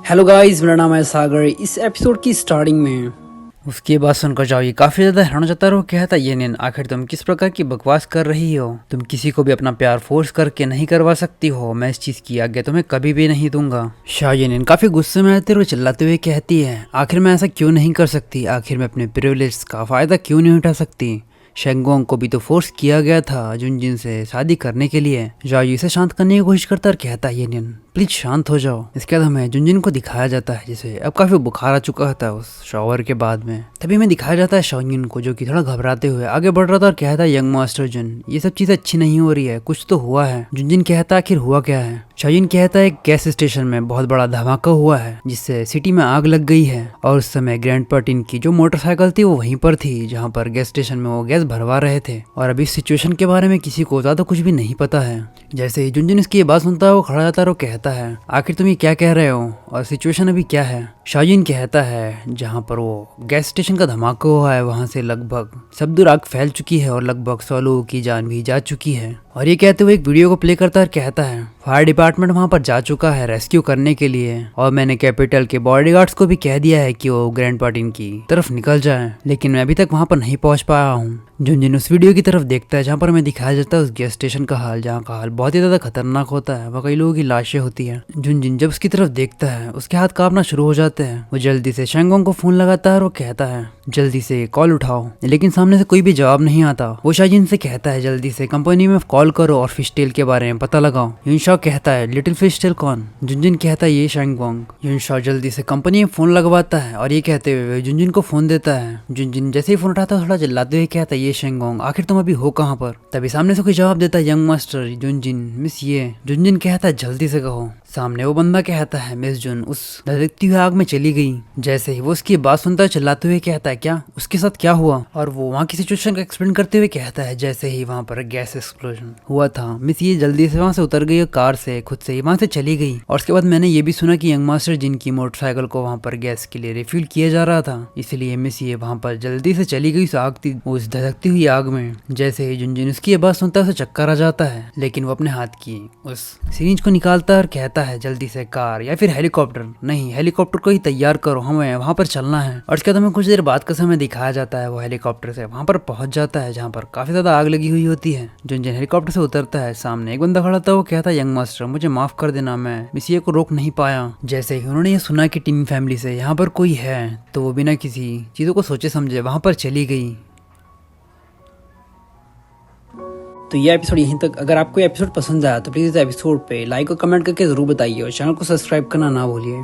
Hello guys, मेरा नाम है सागर। इस एपिसोड की स्टार्टिंग में उसकी बात सुनकर जाओ ये काफी ज्यादा हैरान हो जाता है और वो कहता है, ये निन आखिर तुम किस प्रकार की बकवास कर रही हो? तुम किसी को भी अपना प्यार फोर्स करके नहीं करवा सकती हो। मैं इस चीज की आज्ञा तुम्हें कभी भी नहीं दूंगा। शायनिन काफी गुस्से में आते हुए चिल्लाते हुए कहती है, आखिर मैं ऐसा क्यों नहीं कर सकती? आखिर मैं अपने प्रिविलेज का फायदा क्यों नहीं उठा सकती? शेंगोंग को भी तो फोर्स किया गया था जुनजिन से शादी करने के लिए। जाओ इसे शांत करने की कोशिश करता और कहता है, ये निन प्लीज शांत हो जाओ। इसके बाद हमें जुनजिन को दिखाया जाता है जिसे अब काफी बुखार आ चुका था उस शॉवर के बाद में। तभी हमें दिखाया जाता है शाओयिन को, जो कि थोड़ा घबराते हुए आगे बढ़ रहा था और कहता है, यंग मास्टर जुन ये सब चीजें अच्छी नहीं हो रही है, कुछ तो हुआ है। जुनजिन कहता है, आखिर हुआ क्या है? शाओयिन कहता है, एक गैस स्टेशन में बहुत बड़ा धमाका हुआ है जिससे सिटी में आग लग गई है। और उस समय ग्रैंडपा टिन की जो मोटरसाइकिल थी वो वहीं पर थी जहाँ पर गैस स्टेशन में वो गैस भरवा रहे थे। और अभी इस सिचुएशन के बारे में किसी को ज्यादा कुछ भी नहीं पता है। जैसे ही जुनजिन इसकी ये बात सुनता है वो खड़ा जाता है और कहता है, आखिर तुम ये क्या कह रहे हो और सिचुएशन अभी क्या है? शाओयिन कहता है, जहाँ पर वो गैस स्टेशन का धमाका हुआ है वहां से लगभग सब दूर आग फैल चुकी है और लगभग 100 लोगों की जान भी जा चुकी है। और ये कहते हुए एक वीडियो को प्ले करता है और कहता है, फायर डिपार्टमेंट वहां पर जा चुका है रेस्क्यू करने के लिए और मैंने कैपिटल के बॉडीगार्ड्स को भी कह दिया है कि वो ग्रैंडपा टिन की तरफ निकल जाए, लेकिन मैं अभी तक वहां पर नहीं पहुंच पाया हूँ। जुनजिन उस वीडियो की तरफ देखता है जहाँ पर हमें दिखाया जाता है उस गैस स्टेशन का हाल, जहाँ का हाल बहुत ही ज्यादा खतरनाक होता है। वह कई लोगों की लाशें होती है। जुनजिन जब उसकी तरफ देखता है उसके हाथ कांपना शुरू हो जाते हैं। वो जल्दी से शेंगोंग को फोन लगाता है और वो कहता है, जल्दी से कॉल उठाओ, लेकिन सामने से कोई भी जवाब नहीं आता। वो शाओयिन से कहता है, जल्दी से कंपनी में कॉल करो और फिश टेल के बारे में पता लगाओ। युनशाओ कहता है, लिटिल फिश टेल कौन? जुनजिन कहता है, ये शेंगोंग। युनशाओ जल्दी से कंपनी में फोन लगवाता है और ये कहते हुए जुनजिन को फोन देता है। जुनजिन जैसे ही फोन उठाता है थोड़ा चिल्लाते हुए कहता है, ये शेंगोंग आखिर तुम अभी हो कहाँ पर? तभी सामने से कोई जवाब देता है, यंग मास्टर जुनजिन मिस ये। जुनजिन कहता है, जल्दी से कहो। सामने वो बंदा कहता है, मिस जुन उस धधकती हुई आग में चली गई। जैसे ही वो उसकी बात सुनता है चिल्लाते हुए कहता है, क्या उसके साथ क्या हुआ? और वो वहाँ की सिचुएशन का एक्सप्लेन करते हुए कहता है, जैसे ही वहाँ पर गैस एक्सप्लोजन हुआ था मिस ये जल्दी से वहाँ से उतर गई, कार से खुद से ही वहाँ से चली गई। और उसके बाद मैंने ये भी सुना कि यंग मास्टर जिनकी मोटरसाइकिल को वहाँ पर गैस के लिए रिफ्यूल किया जा रहा था, इसलिए मिस ये वहाँ पर जल्दी से चली गई उस धधकती हुई आग में। जैसे ही जुनजिन उसकी ये बात सुनता है उसे चक्कर आ जाता है, लेकिन वो अपने हाथ की उस सिरिंज को निकालता है और कहता है, जल्दी से कार या फिर हेलीकॉप्टर, नहीं हेलीकॉप्टर को ही तैयार करो, हमें वहां पर चलना है। और इसके बाद हमें कुछ देर बाद का समय दिखाया जाता है। वो हेलीकॉप्टर से वहां पर पहुंच जाता है जहां पर काफी ज्यादा आग लगी हुई होती है। जुनजिन हेलीकॉप्टर से उतरता है, सामने एक बंदा खड़ा था। वो कहता है, यंग मास्टर मुझे माफ कर देना, मैं मिसिए को रोक नहीं पाया। जैसे ही उन्होंने ये सुना कि टिन फैमिली से यहाँ पर कोई है तो वो बिना किसी चीजों को सोचे समझे वहां पर चली गई। तो ये एपिसोड यहीं तक। अगर आपको एपिसोड पसंद आया तो प्लीज इस एपिसोड पे लाइक और कमेंट करके जरूर बताइए और चैनल को सब्सक्राइब करना ना भूलिए।